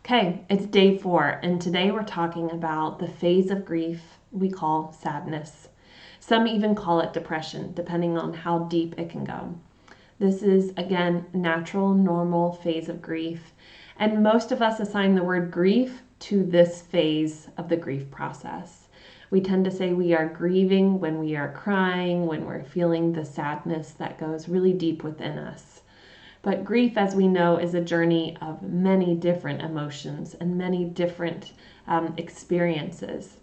Okay, it's day 4, and today we're talking about the phase of grief we call sadness. Some even call it depression, depending on how deep it can go. This is, again, natural, normal phase of grief, and most of us assign the word grief to this phase of the grief process. We tend to say we are grieving when we are crying, when we're feeling the sadness that goes really deep within us. But grief, as we know, is a journey of many different emotions and many different experiences.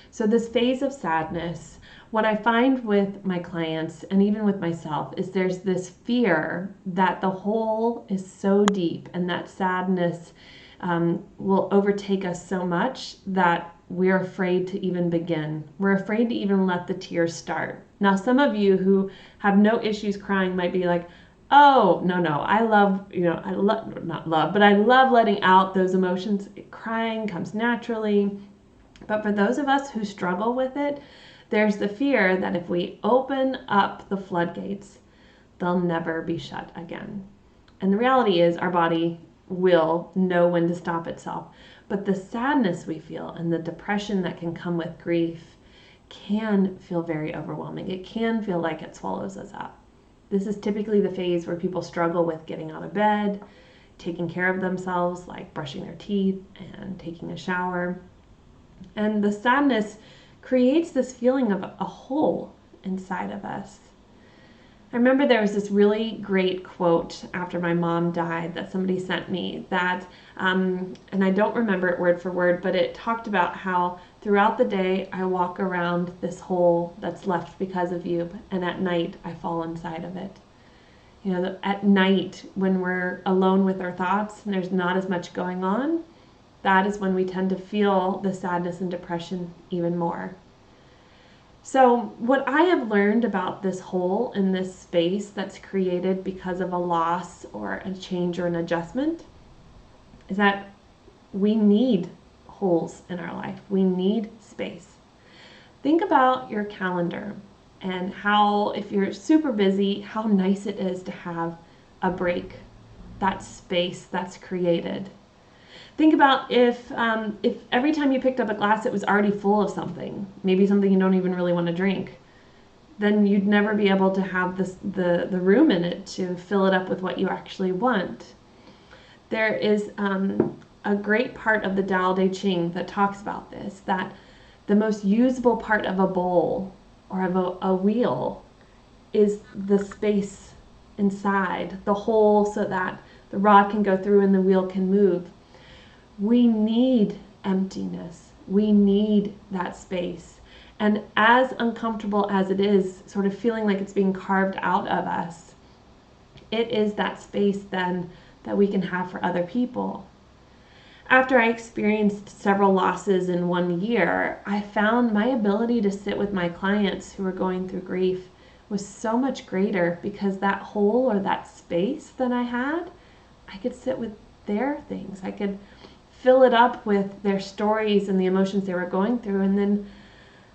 So this phase of sadness, what I find with my clients and even with myself is there's this fear that the hole is so deep and that sadness will overtake us so much that we're afraid to even begin. We're afraid to even let the tears start. Now, some of you who have no issues crying might be like, oh, no, I love, not love, but I love letting out those emotions. Crying comes naturally. But for those of us who struggle with it, there's the fear that if we open up the floodgates, they'll never be shut again. And the reality is our body will know when to stop itself. But the sadness we feel and the depression that can come with grief can feel very overwhelming. It can feel like it swallows us up. This is typically the phase where people struggle with getting out of bed, taking care of themselves, like brushing their teeth and taking a shower. And the sadness creates this feeling of a hole inside of us. I remember there was this really great quote after my mom died that somebody sent me that, and I don't remember it word for word, but it talked about how throughout the day I walk around this hole that's left because of you, and at night I fall inside of it. You know, at night when we're alone with our thoughts and there's not as much going on, that is when we tend to feel the sadness and depression even more. So what I have learned about this hole in this space that's created because of a loss or a change or an adjustment is that we need holes in our life. We need space. Think about your calendar and how, if you're super busy, how nice it is to have a break, that space that's created. Think about if every time you picked up a glass, it was already full of something, maybe something you don't even really want to drink, then you'd never be able to have the room in it to fill it up with what you actually want. There is a great part of the Tao Te Ching that talks about this, that the most usable part of a bowl or of a wheel is the space inside, the hole, so that the rod can go through and the wheel can move. We need emptiness. We need that space. And as uncomfortable as it is, sort of feeling like it's being carved out of us, it is that space then that we can have for other people. After I experienced several losses in one year, I found my ability to sit with my clients who were going through grief was so much greater because that hole or that space that I had, I could sit with their things. I could fill it up with their stories and the emotions they were going through, and then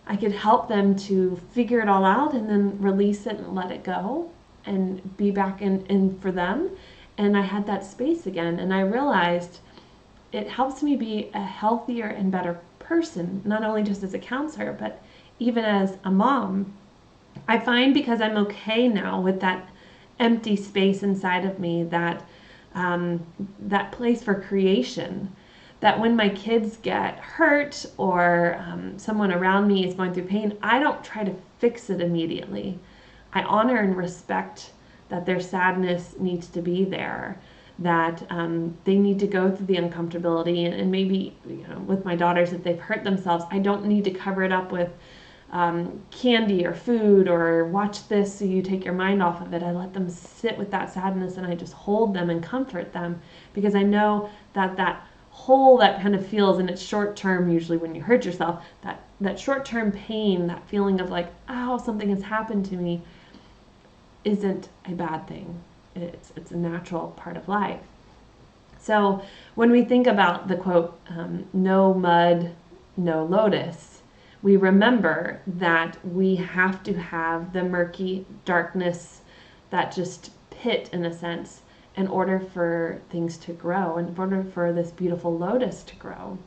I could help them to figure it all out and then release it and let it go and be back in for them. And I had that space again, and I realized it helps me be a healthier and better person, not only just as a counselor, but even as a mom. I find because I'm okay now with that empty space inside of me, that that place for creation, that when my kids get hurt or someone around me is going through pain, I don't try to fix it immediately. I honor and respect that their sadness needs to be there, that they need to go through the uncomfortability, and maybe, with my daughters, if they've hurt themselves, I don't need to cover it up with candy or food or watch this so you take your mind off of it. I let them sit with that sadness and I just hold them and comfort them, because I know that that hole that kind of feels, and it's short term usually when you hurt yourself, that short term pain, that feeling of like, oh, something has happened to me, isn't a bad thing. It's a natural part of life. So when we think about the quote, no mud, no lotus, we remember that we have to have the murky darkness, that just pit in a sense, in order for things to grow, in order for this beautiful lotus to grow.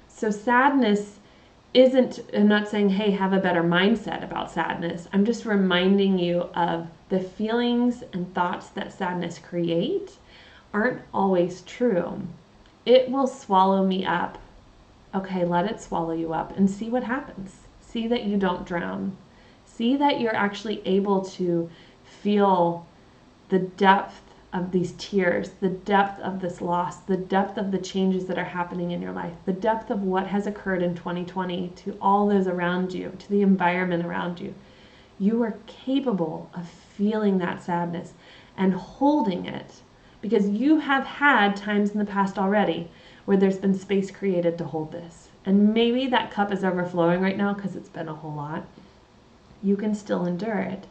So sadness isn't, I'm not saying, hey, have a better mindset about sadness. I'm just reminding you of the feelings and thoughts that sadness create aren't always true. It will swallow me up. Okay, let it swallow you up and see what happens. See that you don't drown. See that you're actually able to feel the depth of these tears, the depth of this loss, the depth of the changes that are happening in your life, the depth of what has occurred in 2020 to all those around you, to the environment around you. You are capable of feeling that sadness and holding it, because you have had times in the past already where there's been space created to hold this. And maybe that cup is overflowing right now because it's been a whole lot. You can still endure it.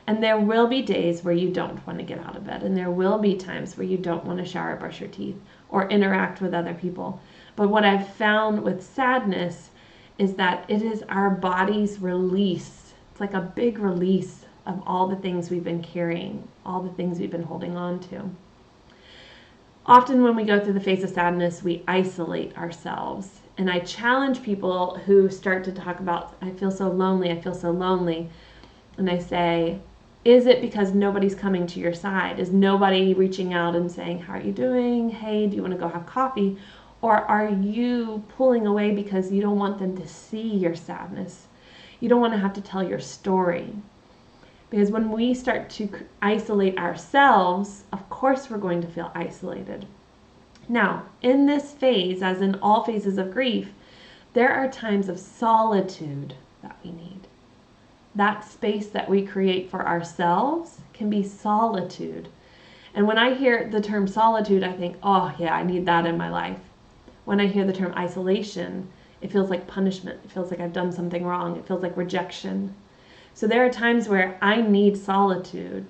And there will be days where you don't want to get out of bed. And there will be times where you don't want to shower, brush your teeth, or interact with other people. But what I've found with sadness is that it is our body's release. It's like a big release of all the things we've been carrying, all the things we've been holding on to. Often when we go through the phase of sadness, we isolate ourselves. And I challenge people who start to talk about, I feel so lonely, I feel so lonely. And I say, is it because nobody's coming to your side? Is nobody reaching out and saying, how are you doing? Hey, do you want to go have coffee? Or are you pulling away because you don't want them to see your sadness? You don't want to have to tell your story. Because when we start to isolate ourselves, of course we're going to feel isolated. Now, in this phase, as in all phases of grief, there are times of solitude that we need. That space that we create for ourselves can be solitude. And when I hear the term solitude, I think, oh yeah, I need that in my life. When I hear the term isolation, it feels like punishment. It feels like I've done something wrong. It feels like rejection. So there are times where I need solitude,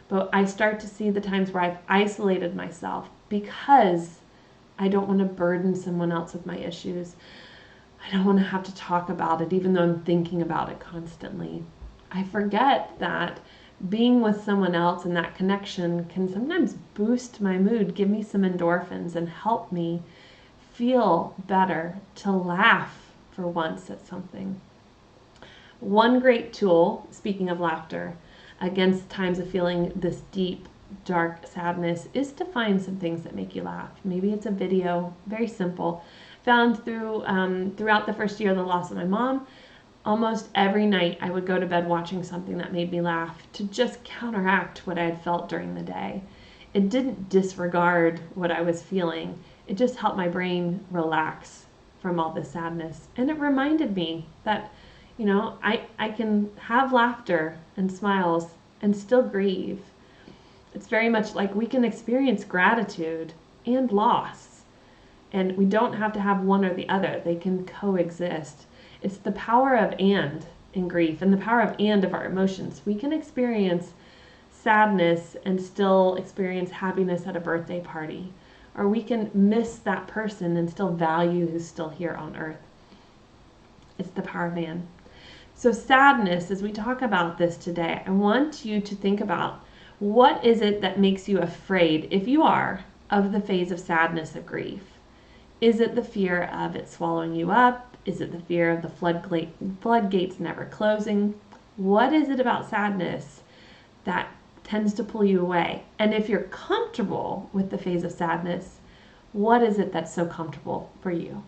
but I start to see the times where I've isolated myself because I don't want to burden someone else with my issues. I don't want to have to talk about it, even though I'm thinking about it constantly. I forget that being with someone else and that connection can sometimes boost my mood, give me some endorphins, and help me feel better, to laugh for once at something. One great tool, speaking of laughter, against times of feeling this deep, dark sadness is to find some things that make you laugh. Maybe it's a video, very simple. Found throughout the first year of the loss of my mom, almost every night I would go to bed watching something that made me laugh to just counteract what I had felt during the day. It didn't disregard what I was feeling. It just helped my brain relax from all this sadness. And it reminded me that, you know, I can have laughter and smiles and still grieve. It's very much like we can experience gratitude and loss. And we don't have to have one or the other. They can coexist. It's the power of and in grief and the power of and of our emotions. We can experience sadness and still experience happiness at a birthday party. Or we can miss that person and still value who's still here on earth. It's the power of and. So sadness, as we talk about this today, I want you to think about what is it that makes you afraid, if you are, of the phase of sadness of grief. Is it the fear of it swallowing you up? Is it the fear of the floodgates never closing? What is it about sadness that tends to pull you away? And if you're comfortable with the phase of sadness, what is it that's so comfortable for you?